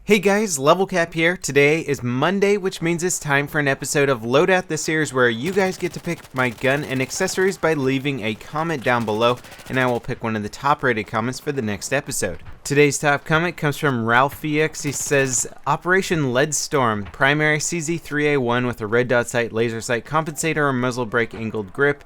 Hey guys, LevelCap here. Today is Monday, which means it's time for an episode of Loadout, the series where you guys get to pick my gun and accessories by leaving a comment down below, and I will pick one of the top rated comments for the next episode. Today's top comment comes from Ralph EX. He says, Operation Lead Storm, primary CZ-3A1 with a red dot sight, laser sight, compensator, or muzzle brake angled grip.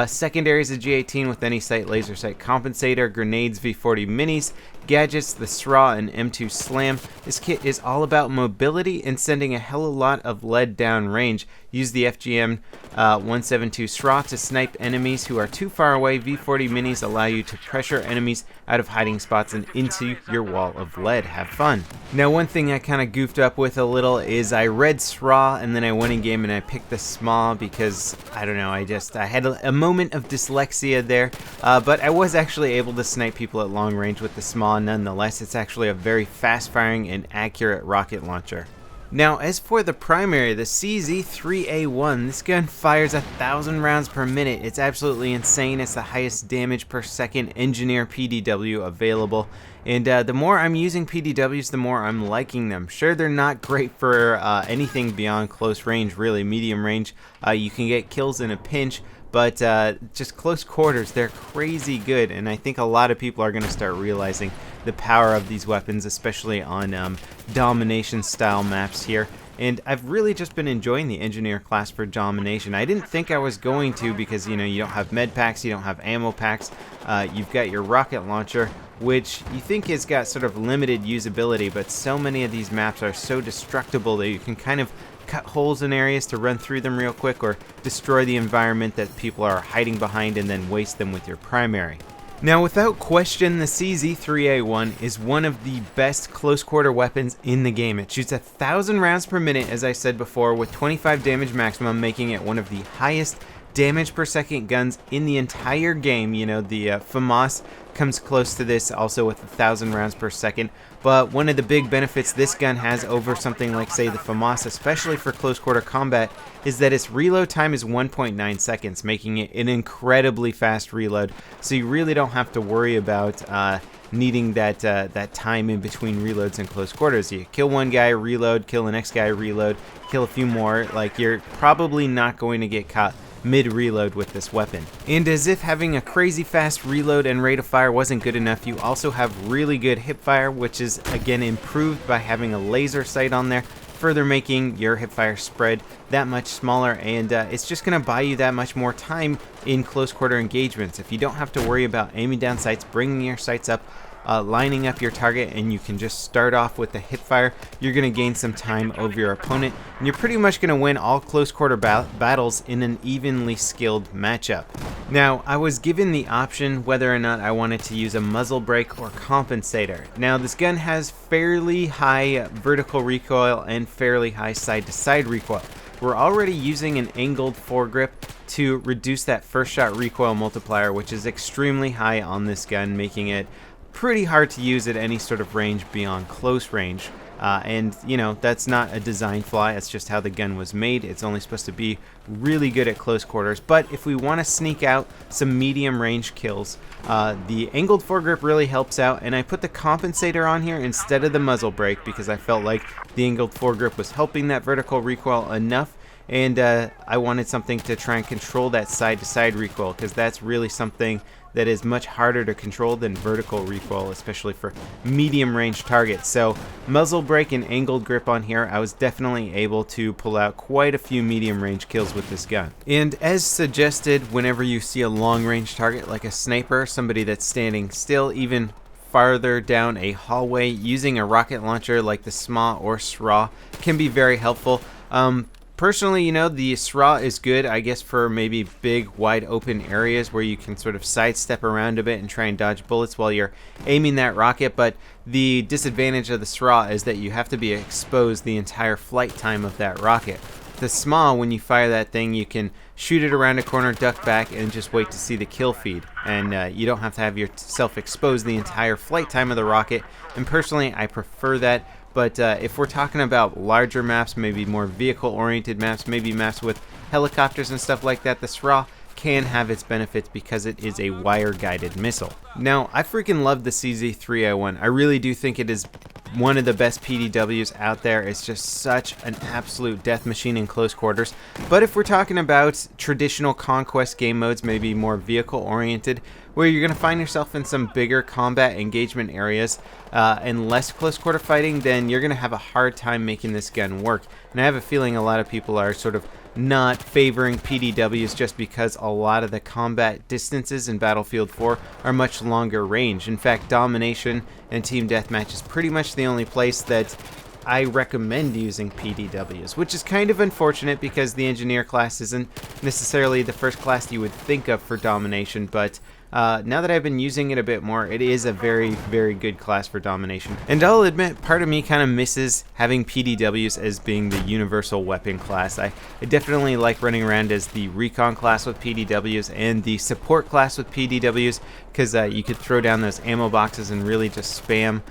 Secondary is a G18 with any sight, laser sight, compensator, grenades, V40 minis, gadgets, the SRA, and M2 Slam. This kit is all about mobility and sending a hell of a lot of lead down range. Use the FGM 172 SRA to snipe enemies who are too far away. V40 minis allow you to pressure enemies out of hiding spots and into your wall of lead. Have fun. Now, one thing I kind of goofed up with a little is I read SRA and then I went in game and I picked the small because, I don't know, I had a moment of dyslexia there, but I was actually able to snipe people at long range with the small nonetheless. It's actually a very fast firing and accurate rocket launcher. Now, as for the primary, the CZ-3A1, this gun fires 1,000 rounds per minute. It's absolutely insane. It's the highest damage per second engineer PDW available. And the more I'm using PDWs, the more I'm liking them. Sure, they're not great for anything beyond close range, really. Medium range, you can get kills in a pinch. But just close quarters, they're crazy good, and I think a lot of people are going to start realizing the power of these weapons, especially on domination style maps here. And I've really just been enjoying the engineer class for domination. I didn't think I was going to because, you know, you don't have med packs, you don't have ammo packs, you've got your rocket launcher, which you think has got sort of limited usability, but so many of these maps are so destructible that you can kind of cut holes in areas to run through them real quick or destroy the environment that people are hiding behind and then waste them with your primary. Now, without question, the CZ-3A1 is one of the best close quarter weapons in the game. It shoots 1,000 rounds per minute, as I said before, with 25 damage maximum, making it one of the highest damage per second guns in the entire game. You know, the FAMAS comes close to this also with 1,000 rounds per second, but one of the big benefits this gun has over something like, say, the FAMAS, especially for close quarter combat, is that its reload time is 1.9 seconds, making it an incredibly fast reload, so you really don't have to worry about needing that time in between reloads and close quarters. You kill one guy, reload, kill the next guy, reload, kill a few more. Like, you're probably not going to get caught mid-reload with this weapon. And as if having a crazy fast reload and rate of fire wasn't good enough, you also have really good hipfire, which is again improved by having a laser sight on there, further making your hipfire spread that much smaller, and it's just going to buy you that much more time in close quarter engagements. If you don't have to worry about aiming down sights, bringing your sights up, lining up your target, and you can just start off with the hipfire, you're going to gain some time over your opponent, and you're pretty much going to win all close quarter battles in an evenly skilled matchup. Now, I was given the option whether or not I wanted to use a muzzle brake or compensator. Now, this gun has fairly high vertical recoil and fairly high side-to-side recoil. We're already using an angled foregrip to reduce that first shot recoil multiplier, which is extremely high on this gun, making it pretty hard to use at any sort of range beyond close range. And, you know, that's not a design flaw, it's just how the gun was made. It's only supposed to be really good at close quarters. But if we want to sneak out some medium range kills, the angled foregrip really helps out, and I put the compensator on here instead of the muzzle brake because I felt like the angled foregrip was helping that vertical recoil enough, and I wanted something to try and control that side-to-side recoil, because that's really something that is much harder to control than vertical recoil, especially for medium range targets. So muzzle brake and angled grip on here, I was definitely able to pull out quite a few medium range kills with this gun. And as suggested, whenever you see a long range target like a sniper, somebody that's standing still, even farther down a hallway, using a rocket launcher like the SMA or SRA can be very helpful. Personally, you know, the SRA is good, I guess, for maybe big, wide open areas where you can sort of sidestep around a bit and try and dodge bullets while you're aiming that rocket, but the disadvantage of the SRA is that you have to be exposed the entire flight time of that rocket. The SMA, when you fire that thing, you can shoot it around a corner, duck back, and just wait to see the kill feed. And you don't have to have yourself exposed the entire flight time of the rocket, and personally, I prefer that. But if we're talking about larger maps, maybe more vehicle-oriented maps, maybe maps with helicopters and stuff like that, the SRA can have its benefits because it is a wire-guided missile. Now, I freaking love the CZ-3A1. I really do think it is one of the best PDWs out there. It's just such an absolute death machine in close quarters. But if we're talking about traditional conquest game modes, maybe more vehicle oriented, where you're going to find yourself in some bigger combat engagement areas and less close quarter fighting, then you're going to have a hard time making this gun work. And I have a feeling a lot of people are sort of not favoring PDWs just because a lot of the combat distances in Battlefield 4 are much longer range. In fact, Domination and Team Deathmatch is pretty much the only place that I recommend using PDWs, which is kind of unfortunate because the Engineer class isn't necessarily the first class you would think of for Domination, but now that I've been using it a bit more, it is a very, very good class for Domination. And I'll admit, part of me kind of misses having PDWs as being the universal weapon class. I definitely like running around as the Recon class with PDWs and the Support class with PDWs, because you could throw down those ammo boxes and really just spam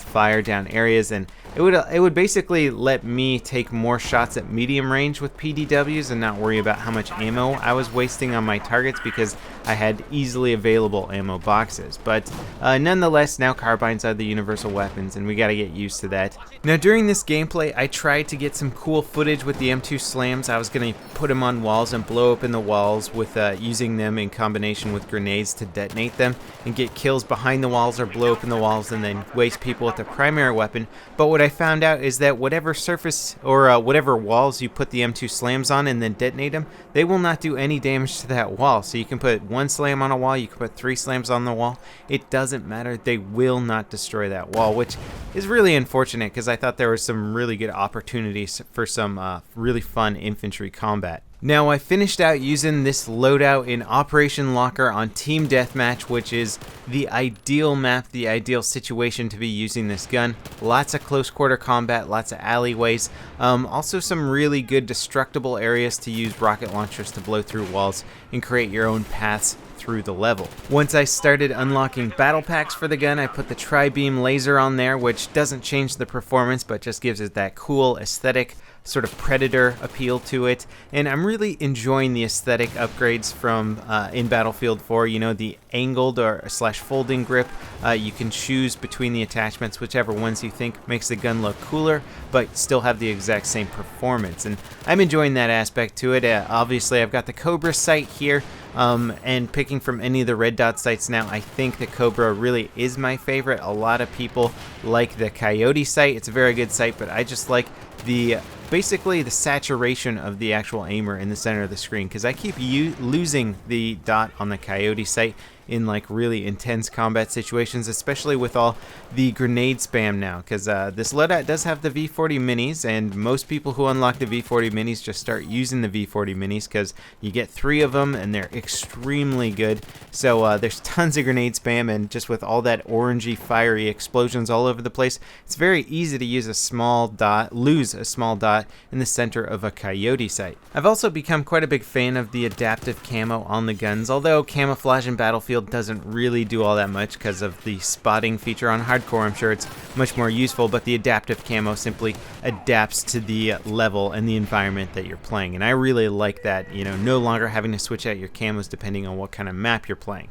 fire down areas, and it would basically let me take more shots at medium range with PDWs and not worry about how much ammo I was wasting on my targets because I had easily available ammo boxes. But nonetheless, now carbines are the universal weapons, and we gotta get used to that. Now during this gameplay, I tried to get some cool footage with the M2 slams. I was gonna put them on walls and blow open the walls with using them in combination with grenades to detonate them and get kills behind the walls or blow open the walls and then waste people with the primary weapon. But what I found out is that whatever surface or whatever walls you put the M2 slams on and then detonate them, they will not do any damage to that wall. So you can put one slam on a wall, you can put 3 slams on the wall, it doesn't matter, they will not destroy that wall, which is really unfortunate because I thought there was some really good opportunities for some really fun infantry combat. Now, I finished out using this loadout in Operation Locker on Team Deathmatch, which is the ideal map, the ideal situation to be using this gun. Lots of close quarter combat, lots of alleyways, also some really good destructible areas to use rocket launchers to blow through walls and create your own paths through the level. Once I started unlocking battle packs for the gun, I put the tri-beam laser on there, which doesn't change the performance but just gives it that cool aesthetic sort of Predator appeal to it, and I'm really enjoying the aesthetic upgrades from in Battlefield 4. You know, the angled or slash folding grip. You can choose between the attachments, whichever ones you think makes the gun look cooler but still have the exact same performance, and I'm enjoying that aspect to it. Obviously I've got the Cobra Sight here, and picking from any of the red dot sights now, I think the Cobra really is my favorite. A lot of people like the Coyote sight. It's a very good sight, but I just like the basically the saturation of the actual aimer in the center of the screen, because I keep losing the dot on the Coyote sight in like really intense combat situations, especially with all the grenade spam now, because this loadout does have the V40 minis, and most people who unlock the V40 minis just start using the V40 minis because you get 3 of them and they're extremely good. So there's tons of grenade spam, and just with all that orangey fiery explosions all over the place, it's very easy to use a small dot, lose a small dot in the center of a Coyote sight. I've also become quite a big fan of the adaptive camo on the guns, although camouflage in Battlefield doesn't really do all that much because of the spotting feature on hardcore. I'm sure it's much more useful, but the adaptive camo simply adapts to the level and the environment that you're playing, and I really like that, you know, no longer having to switch out your camos depending on what kind of map you're playing.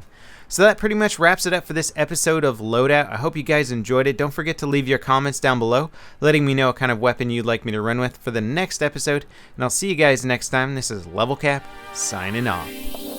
So that pretty much wraps it up for this episode of Loadout. I hope you guys enjoyed it. Don't forget to leave your comments down below, letting me know what kind of weapon you'd like me to run with for the next episode, and I'll see you guys next time. This is LevelCap, signing off.